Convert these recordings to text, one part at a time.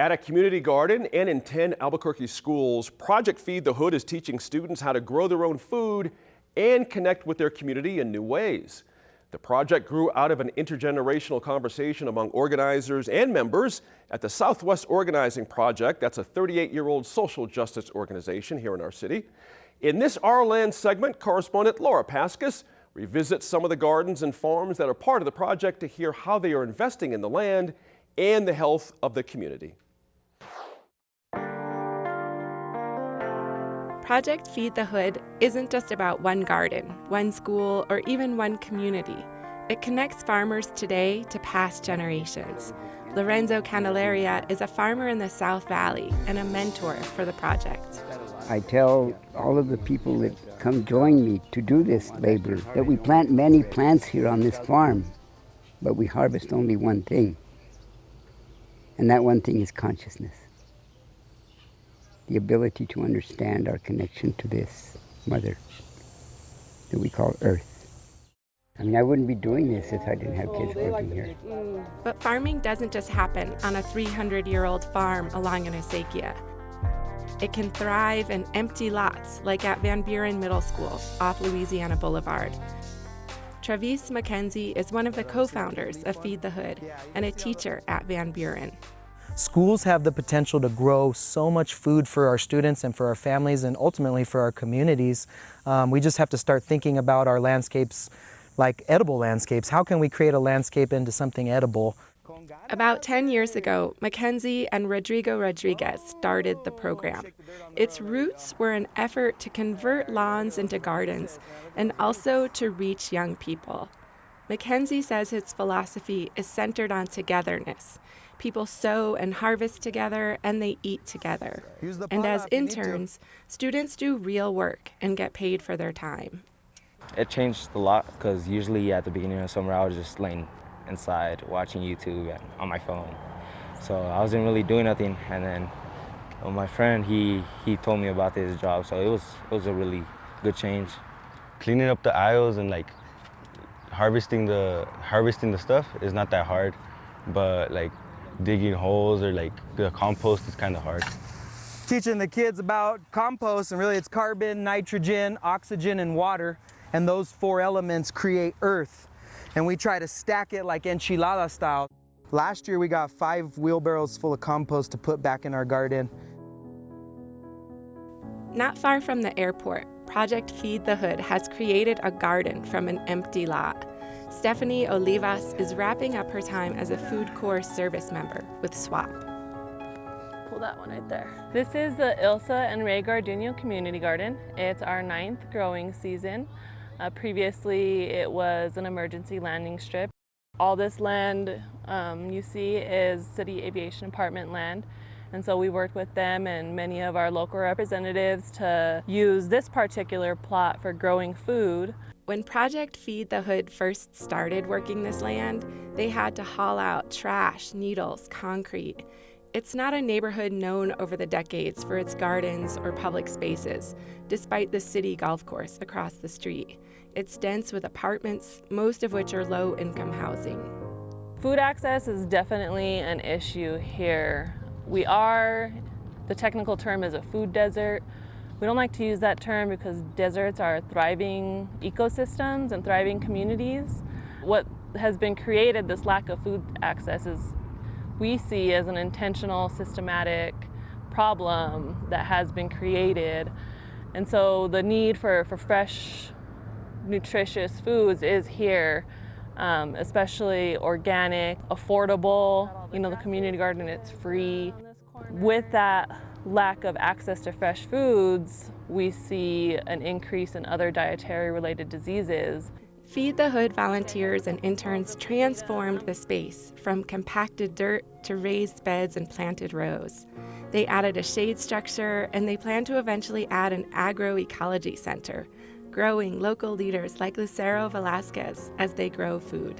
At a community garden and in 10 Albuquerque schools, Project Feed the Hood is teaching students how to grow their own food and connect with their community in new ways. The project grew out of an intergenerational conversation among organizers and members at the Southwest Organizing Project. That's a 38-year-old social justice organization here in our city. In this Our Land segment, correspondent Laura Paskus revisits some of the gardens and farms that are part of the project to hear how they are investing in the land and the health of the community. Project Feed the Hood isn't just about one garden, one school, or even one community. It connects farmers today to past generations. Lorenzo Candelaria is a farmer in the South Valley and a mentor for the project. I tell all of the people that come join me to do this labor that we plant many plants here on this farm, but we harvest only one thing. And that one thing is consciousness. The ability to understand our connection to this mother that we call Earth. I mean, I wouldn't be doing this if I didn't have kids working here. But farming doesn't just happen on a 300-year-old farm along an acequia. It can thrive in empty lots like at Van Buren Middle School off Louisiana Boulevard. Travis McKenzie is one of the co-founders of Feed the Hood and a teacher at Van Buren. Schools have the potential to grow so much food for our students and for our families and ultimately for our communities. We just have to start thinking about our landscapes like edible landscapes. How can we create a landscape into something edible? About 10 years ago, Mackenzie and Rodrigo Rodriguez started the program. Its roots were an effort to convert lawns into gardens and also to reach young people. Mackenzie says his philosophy is centered on togetherness. People sow and harvest together, and they eat together. And as interns, students do real work and get paid for their time. It changed a lot because usually at the beginning of summer I was just laying inside watching YouTube on my phone. So I wasn't really doing nothing, and then my friend, he told me about this job, so it was a really good change. Cleaning up the aisles and like harvesting the stuff is not that hard, but like digging holes or like the compost is kind of hard. Teaching the kids about compost, and really it's carbon, nitrogen, oxygen, and water, and those four elements create earth. And we try to stack it like enchilada style. Last year we got 5 wheelbarrows full of compost to put back in our garden. Not far from the airport, Project Feed the Hood has created a garden from an empty lot. Stephanie Olivas is wrapping up her time as a Food Corps service member with SWAP. Pull that one right there. This is the Ilsa and Ray Garduno Community Garden. It's our 9th growing season. Previously, it was an emergency landing strip. All this land you see is City Aviation Department land. And so we worked with them and many of our local representatives to use this particular plot for growing food. When Project Feed the Hood first started working this land, they had to haul out trash, needles, concrete. It's not a neighborhood known over the decades for its gardens or public spaces, despite the city golf course across the street. It's dense with apartments, most of which are low-income housing. Food access is definitely an issue here. The technical term is a food desert. We don't like to use that term because deserts are thriving ecosystems and thriving communities. What has been created, this lack of food access, we see as an intentional, systematic problem that has been created. And so the need for fresh, nutritious foods is here, especially organic, affordable. You know, the community garden, it's free. With that lack of access to fresh foods, we see an increase in other dietary-related diseases. Feed the Hood volunteers and interns transformed the space from compacted dirt to raised beds and planted rows. They added a shade structure, and they plan to eventually add an agroecology center, growing local leaders like Lucero Velasquez as they grow food.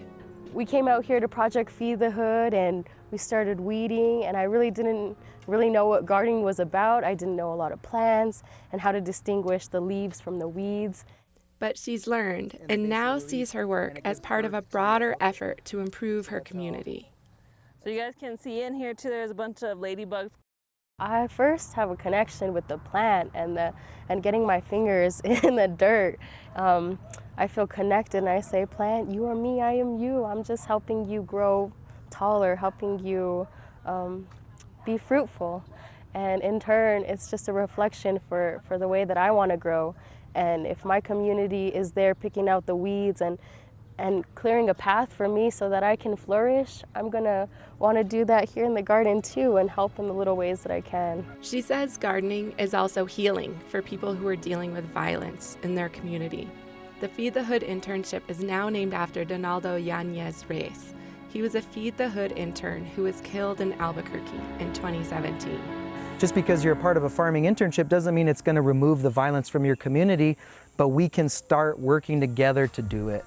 We came out here to Project Feed the Hood and we started weeding, and I really didn't know what gardening was about. I didn't know a lot of plants and how to distinguish the leaves from the weeds. But she's learned and now sees her work as part of a broader effort to improve her community. So you guys can see in here too, there's a bunch of ladybugs. I first have a connection with the plant and getting my fingers in the dirt. I feel connected and I say, plant, you are me, I am you. I'm just helping you grow taller, helping you be fruitful. And in turn, it's just a reflection for the way that I want to grow. And if my community is there picking out the weeds and clearing a path for me so that I can flourish, I'm gonna want to do that here in the garden too and help in the little ways that I can. She says gardening is also healing for people who are dealing with violence in their community. The Feed the Hood internship is now named after Donaldo Yanez Reyes. He was a Feed the Hood intern who was killed in Albuquerque in 2017. Just because you're a part of a farming internship doesn't mean it's going to remove the violence from your community, but we can start working together to do it.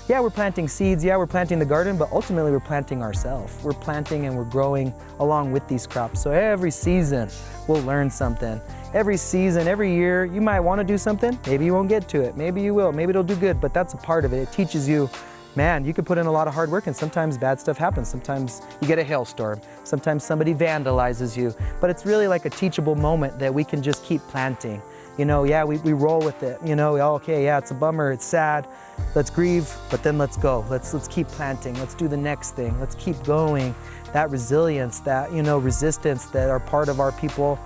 Yeah, we're planting seeds, yeah, we're planting the garden, but ultimately we're planting ourselves. We're planting and we're growing along with these crops. So every season we'll learn something. Every season, every year, you might want to do something, maybe you won't get to it, maybe you will, maybe it'll do good, but that's a part of it. It teaches you, man, you can put in a lot of hard work and sometimes bad stuff happens. Sometimes you get a hailstorm, sometimes somebody vandalizes you, but it's really like a teachable moment that we can just keep planting. You know, yeah, we roll with it, you know, okay, yeah, it's a bummer, it's sad, let's grieve, but then let's go. Let's keep planting, let's do the next thing, let's keep going. That resilience, that, you know, resistance that are part of our people's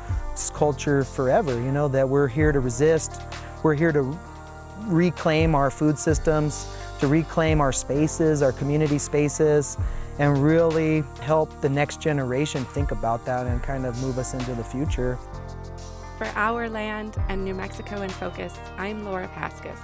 culture forever, you know, that we're here to resist, we're here to reclaim our food systems, to reclaim our spaces, our community spaces, and really help the next generation think about that and kind of move us into the future. For Our Land and New Mexico in Focus, I'm Laura Paskus.